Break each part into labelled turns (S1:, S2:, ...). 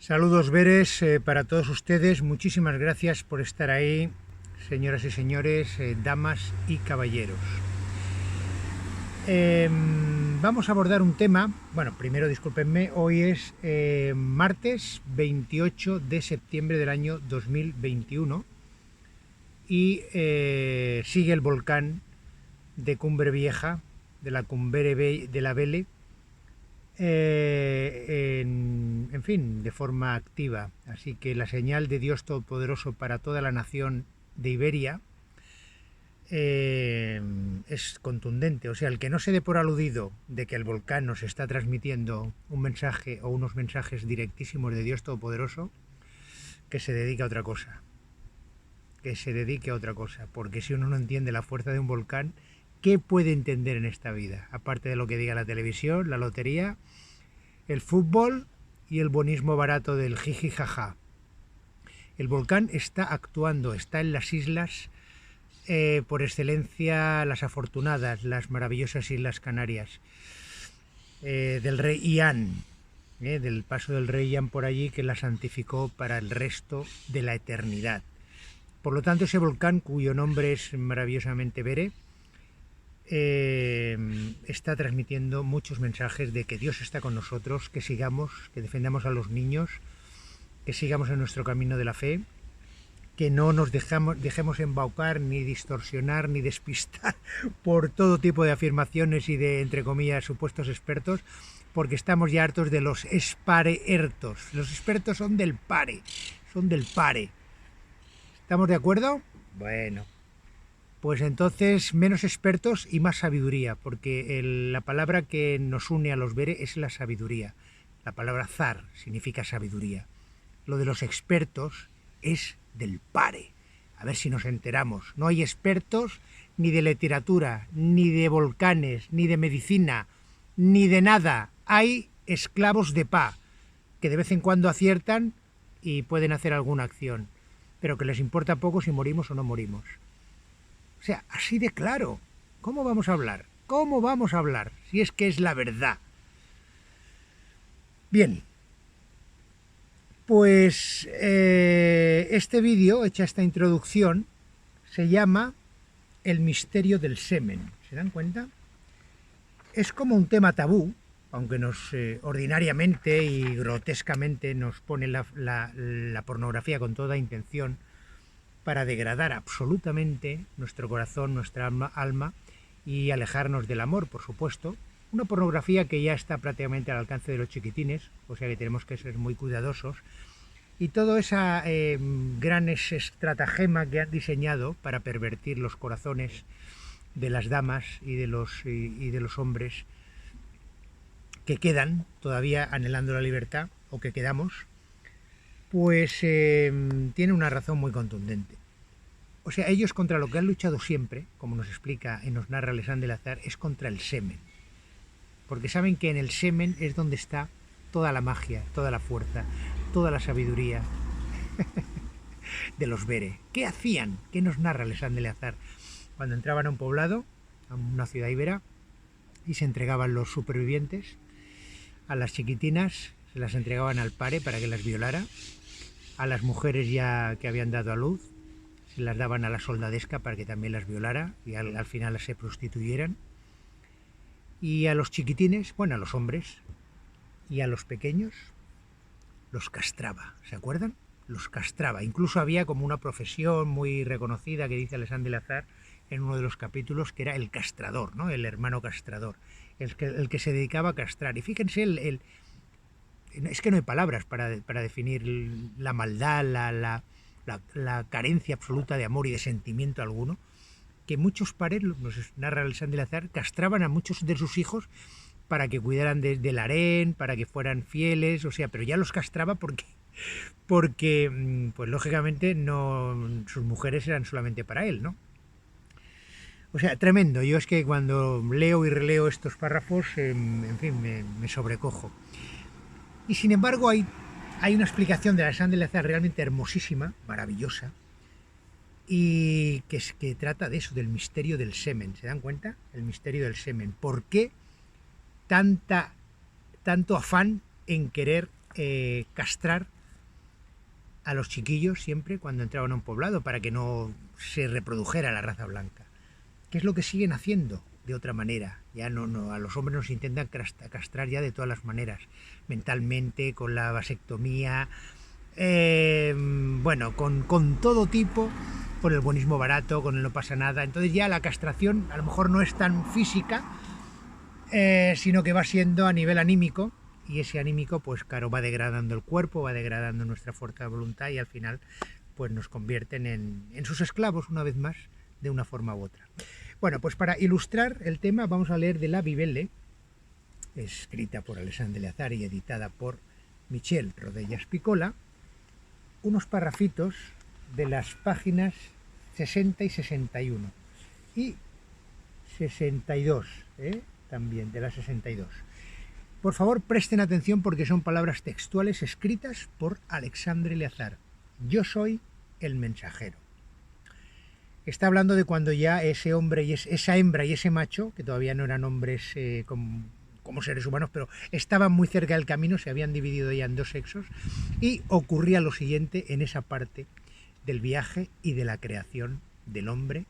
S1: Saludos veres para todos ustedes, muchísimas gracias por estar ahí, señoras y señores, damas y caballeros. Vamos a abordar un tema, bueno, primero discúlpenme, hoy es martes 28 de septiembre del año 2021 y sigue el volcán de Cumbre Vieja, de la Cumbre de la Vele, en fin, de forma activa. Así que la señal de Dios Todopoderoso para toda la nación de Iberia es contundente. O sea, el que no se dé por aludido de que el volcán nos está transmitiendo un mensaje o unos mensajes directísimos de Dios Todopoderoso, que se dedique a otra cosa. Que se dedique a otra cosa. Porque si uno no entiende la fuerza de un volcán, ¿qué puede entender en esta vida? Aparte de lo que diga la televisión, la lotería, el fútbol y el bonismo barato del jiji jaja. El volcán está actuando, está en las islas por excelencia, las afortunadas, las maravillosas Islas Canarias, del rey Ian, del paso del rey Ian por allí, que la santificó para el resto de la eternidad. Por lo tanto, ese volcán, cuyo nombre es maravillosamente Bere, está transmitiendo muchos mensajes de que Dios está con nosotros, que sigamos, que defendamos a los niños, que sigamos en nuestro camino de la fe, que no nos dejemos embaucar, ni distorsionar, ni despistar por todo tipo de afirmaciones y de, entre comillas, supuestos expertos, porque estamos ya hartos de los espareertos. Los expertos son del pare, son del pare. ¿Estamos de acuerdo? Bueno. Pues entonces menos expertos y más sabiduría, porque la palabra que nos une a los Bere es la sabiduría. La palabra zar significa sabiduría. Lo de los expertos es del pare. A ver si nos enteramos. No hay expertos ni de literatura, ni de volcanes, ni de medicina, ni de nada. Hay esclavos de pa, que de vez en cuando aciertan y pueden hacer alguna acción, pero que les importa poco si morimos o no morimos. O sea, así de claro. ¿Cómo vamos a hablar? ¿Cómo vamos a hablar? Si es que es la verdad. Bien. Pues este vídeo, hecha esta introducción, se llama El misterio del semen. ¿Se dan cuenta? Es como un tema tabú, aunque nos ordinariamente y grotescamente nos pone la pornografía con toda intención para degradar absolutamente nuestro corazón, nuestra alma y alejarnos del amor, por supuesto. Una pornografía que ya está prácticamente al alcance de los chiquitines, o sea que tenemos que ser muy cuidadosos. Y toda esa gran estratagema que han diseñado para pervertir los corazones de las damas y de los hombres que quedan todavía anhelando la libertad, o que quedamos, pues tiene una razón muy contundente. O sea, ellos contra lo que han luchado siempre, como nos explica y nos narra Alexandre Lazar, es contra el semen. Porque saben que en el semen es donde está toda la magia, toda la fuerza, toda la sabiduría de los Bere. ¿Qué hacían? ¿Qué nos narra Alexandre Lazar? Cuando entraban a un poblado, a una ciudad ibera, y se entregaban los supervivientes, a las chiquitinas se las entregaban al pare para que las violara, a las mujeres ya que habían dado a luz se las daban a la soldadesca para que también las violara y al final se prostituyeran, y a los chiquitines, bueno, a los hombres y a los pequeños los castraba, ¿se acuerdan? Los castraba. Incluso había como una profesión muy reconocida que dice Alexandre Lazar en uno de los capítulos, que era el castrador, ¿no? El hermano castrador, el que se dedicaba a castrar. Y fíjense, es que no hay palabras para definir la maldad, la carencia absoluta de amor y de sentimiento alguno, que muchos pares, nos narra Alexandre Lazar, castraban a muchos de sus hijos para que cuidaran del harén, para que fueran fieles, o sea, pero ya los castraba porque pues lógicamente no, sus mujeres eran solamente para él, ¿no? O sea, tremendo. Yo es que cuando leo y releo estos párrafos, en fin, me sobrecojo. Y sin embargo hay una explicación de Alexandre Lazar realmente hermosísima, maravillosa, y que trata de eso, del misterio del semen. ¿Se dan cuenta? El misterio del semen. ¿Por qué tanto afán en querer castrar a los chiquillos siempre cuando entraban a un poblado para que no se reprodujera la raza blanca. ¿Qué es lo que siguen haciendo de otra manera? Ya no a los hombres nos intentan castrar ya de todas las maneras, mentalmente, con la vasectomía, bueno, con todo tipo, con el buenismo barato, con el no pasa nada. Entonces ya la castración a lo mejor no es tan física, sino que va siendo a nivel anímico, y ese anímico, pues claro, va degradando el cuerpo, va degradando nuestra fuerza de voluntad y al final pues nos convierten en sus esclavos una vez más, de una forma u otra. Bueno, pues para ilustrar el tema vamos a leer de la Bibele, escrita por Alexandre Leazar y editada por Michel Rodellas Picola, unos parrafitos de las páginas 60 y 61 y 62, también de la 62. Por favor, presten atención porque son palabras textuales escritas por Alexandre Leazar. Yo soy el mensajero. Está hablando de cuando ya ese hombre y esa hembra y ese macho, que todavía no eran hombres como seres humanos, pero estaban muy cerca del camino, se habían dividido ya en dos sexos, y ocurría lo siguiente en esa parte del viaje y de la creación del hombre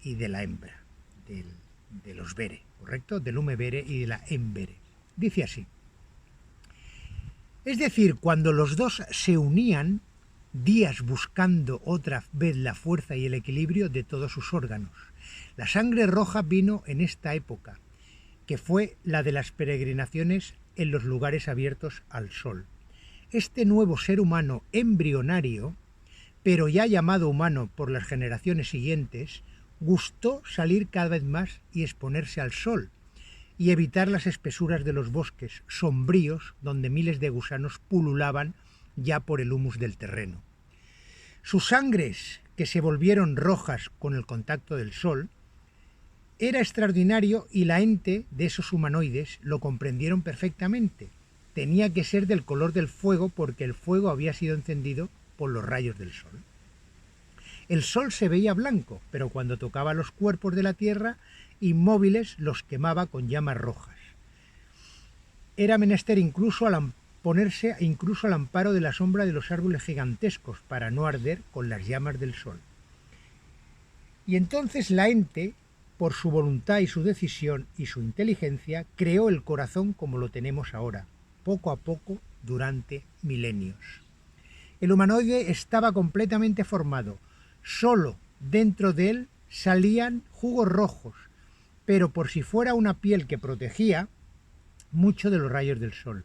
S1: y de la hembra, de los vere, ¿correcto? Del hume vere y de la embere. Dice así: es decir, cuando los dos se unían, días buscando otra vez la fuerza y el equilibrio de todos sus órganos. La sangre roja vino en esta época, que fue la de las peregrinaciones en los lugares abiertos al sol. Este nuevo ser humano embrionario, pero ya llamado humano por las generaciones siguientes, gustó salir cada vez más y exponerse al sol, y evitar las espesuras de los bosques sombríos donde miles de gusanos pululaban ya por el humus del terreno. Sus sangres, que se volvieron rojas con el contacto del sol, era extraordinario y la ente de esos humanoides lo comprendieron perfectamente. Tenía que ser del color del fuego porque el fuego había sido encendido por los rayos del sol. El sol se veía blanco, pero cuando tocaba los cuerpos de la tierra, inmóviles los quemaba con llamas rojas. Era menester ponerse incluso al amparo de la sombra de los árboles gigantescos para no arder con las llamas del sol. Y entonces la ente, por su voluntad y su decisión y su inteligencia, creó el corazón como lo tenemos ahora, poco a poco durante milenios. El humanoide estaba completamente formado, solo dentro de él salían jugos rojos, pero por si fuera una piel que protegía mucho de los rayos del sol,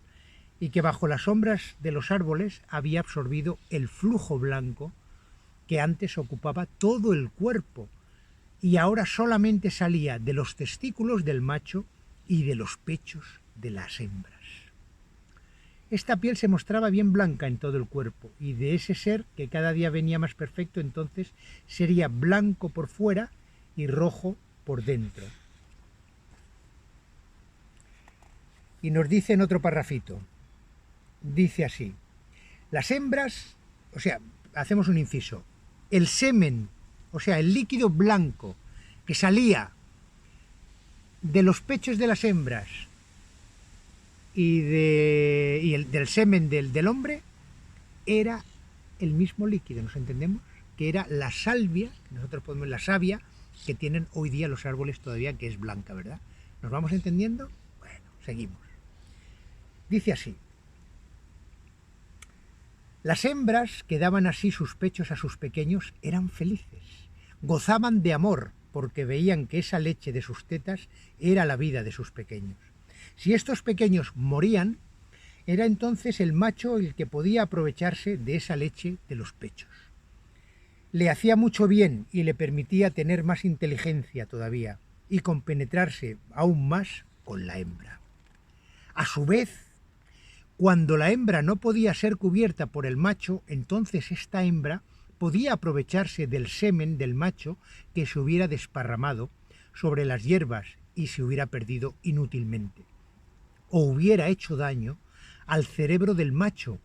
S1: y que bajo las sombras de los árboles había absorbido el flujo blanco que antes ocupaba todo el cuerpo, y ahora solamente salía de los testículos del macho y de los pechos de las hembras. Esta piel se mostraba bien blanca en todo el cuerpo, y de ese ser, que cada día venía más perfecto, entonces sería blanco por fuera y rojo por dentro. Y nos dice en otro parrafito, dice así: las hembras, o sea, hacemos un inciso, el semen, o sea, el líquido blanco que salía de los pechos de las hembras y del semen del hombre, era el mismo líquido, ¿nos entendemos? Que era la salvia, nosotros podemos la savia que tienen hoy día los árboles todavía, que es blanca, ¿verdad? ¿Nos vamos entendiendo? Bueno, seguimos. Dice así: las hembras que daban así sus pechos a sus pequeños eran felices, gozaban de amor porque veían que esa leche de sus tetas era la vida de sus pequeños. Si estos pequeños morían, era entonces el macho el que podía aprovecharse de esa leche de los pechos. Le hacía mucho bien y le permitía tener más inteligencia todavía y compenetrarse aún más con la hembra. A su vez, cuando la hembra no podía ser cubierta por el macho, entonces esta hembra podía aprovecharse del semen del macho que se hubiera desparramado sobre las hierbas y se hubiera perdido inútilmente, o hubiera hecho daño al cerebro del macho,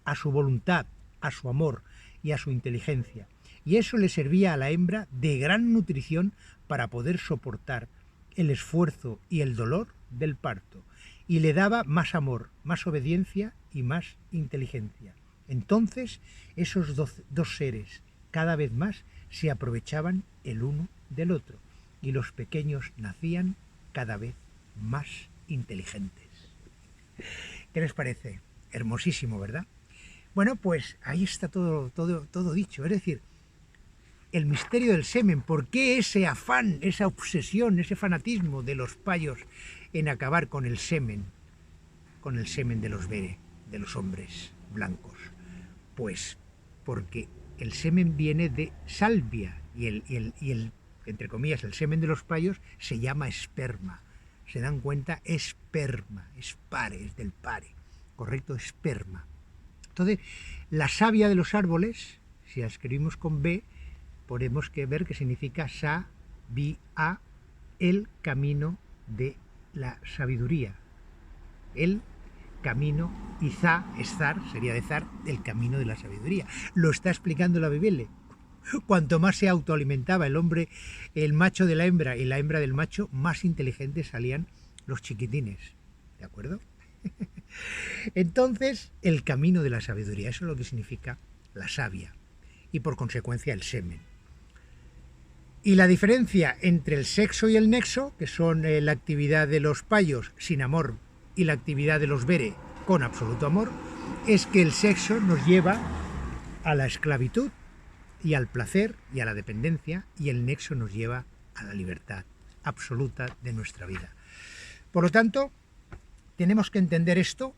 S1: a su voluntad, a su amor y a su inteligencia, y eso le servía a la hembra de gran nutrición para poder soportar el esfuerzo y el dolor del parto, y le daba más amor, más obediencia y más inteligencia. Entonces esos dos seres cada vez más se aprovechaban el uno del otro y los pequeños nacían cada vez más inteligentes. ¿Qué les parece? Hermosísimo, ¿verdad? Bueno, pues ahí está todo dicho. Es decir, el misterio del semen. ¿Por qué ese afán, esa obsesión, ese fanatismo de los payos en acabar con el semen de los bere, de los hombres blancos? Pues porque el semen viene de salvia y el entre comillas, el semen de los payos se llama esperma. ¿Se dan cuenta? Esperma, es pare, es del pare, ¿correcto? Esperma. Entonces, la savia de los árboles, si la escribimos con B, podemos ver que significa sa-vi-a, el camino de la sabiduría. El camino, y zar, sería de zar, el camino de la sabiduría. Lo está explicando la Biblia. Cuanto más se autoalimentaba el hombre, el macho de la hembra y la hembra del macho, más inteligentes salían los chiquitines. ¿De acuerdo? Entonces, el camino de la sabiduría, eso es lo que significa la savia y por consecuencia el semen. Y la diferencia entre el sexo y el nexo, que son la actividad de los payos sin amor y la actividad de los bere con absoluto amor, es que el sexo nos lleva a la esclavitud y al placer y a la dependencia, y el nexo nos lleva a la libertad absoluta de nuestra vida. Por lo tanto, tenemos que entender esto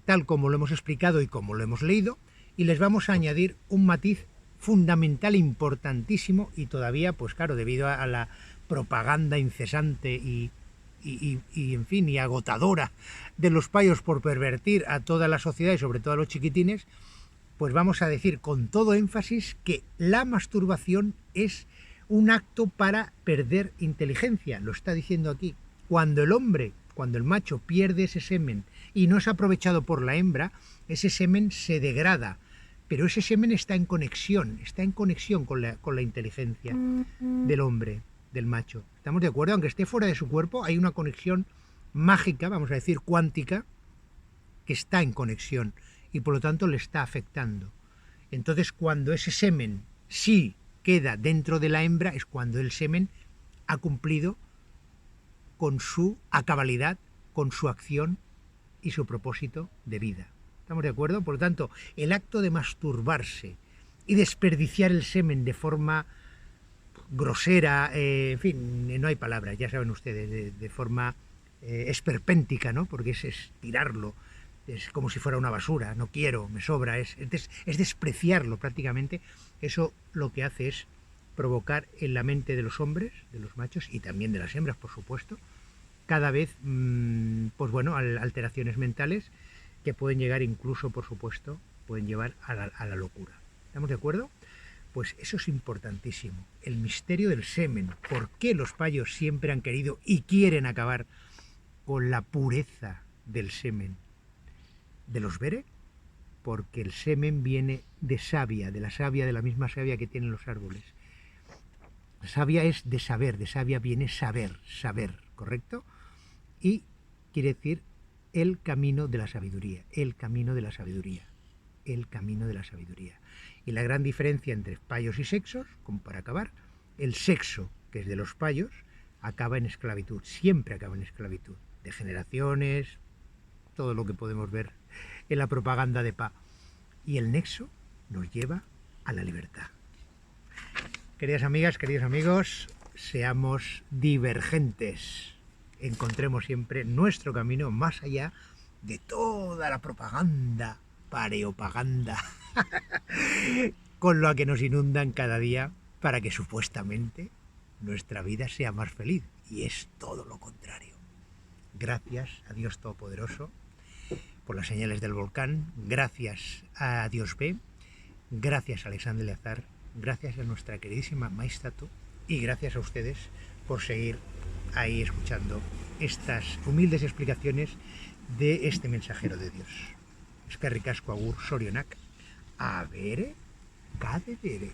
S1: tal como lo hemos explicado y como lo hemos leído, y les vamos a añadir un matiz fundamental, importantísimo, y todavía, pues claro, debido a la propaganda incesante y en fin, y agotadora de los payos por pervertir a toda la sociedad y sobre todo a los chiquitines, pues vamos a decir con todo énfasis que la masturbación es un acto para perder inteligencia. Lo está diciendo aquí. Cuando el macho pierde ese semen y no es aprovechado por la hembra, ese semen se degrada. Pero ese semen está en conexión con la inteligencia del hombre, del macho. ¿Estamos de acuerdo? Aunque esté fuera de su cuerpo, hay una conexión mágica, vamos a decir cuántica, que está en conexión y por lo tanto le está afectando. Entonces, cuando ese semen sí queda dentro de la hembra, es cuando el semen ha cumplido con su cabalidad, con su acción y su propósito de vida. ¿Estamos de acuerdo? Por lo tanto, el acto de masturbarse y desperdiciar el semen de forma grosera, en fin, no hay palabras, ya saben ustedes, de forma esperpéntica, ¿no? Porque es tirarlo, es como si fuera una basura, no quiero, me sobra, es despreciarlo prácticamente. Eso lo que hace es provocar en la mente de los hombres, de los machos y también de las hembras, por supuesto, cada vez, pues bueno, alteraciones mentales que pueden llegar incluso, por supuesto, pueden llevar a la locura. ¿Estamos de acuerdo? Pues eso es importantísimo. El misterio del semen. ¿Por qué los payos siempre han querido y quieren acabar con la pureza del semen de los bere? Porque el semen viene de savia, de la misma savia que tienen los árboles. La savia es de savia viene saber, ¿correcto? Y quiere decir el camino de la sabiduría, el camino de la sabiduría, el camino de la sabiduría. Y la gran diferencia entre payos y sexos, como para acabar, el sexo, que es de los payos, acaba en esclavitud, siempre acaba en esclavitud, de generaciones, todo lo que podemos ver en la propaganda de Pa. Y el nexo nos lleva a la libertad. Queridas amigas, queridos amigos, seamos divergentes. Encontremos siempre nuestro camino más allá de toda la propaganda, pareopaganda, con la que nos inundan cada día para que supuestamente nuestra vida sea más feliz. Y es todo lo contrario. Gracias a Dios Todopoderoso por las señales del volcán, gracias a Dios B, gracias a Alexandre Leazar, gracias a nuestra queridísima Maestato y gracias a ustedes por seguir ahí escuchando estas humildes explicaciones de este mensajero de Dios. Eskerrik asko agur, sorionak, abere, kadebere.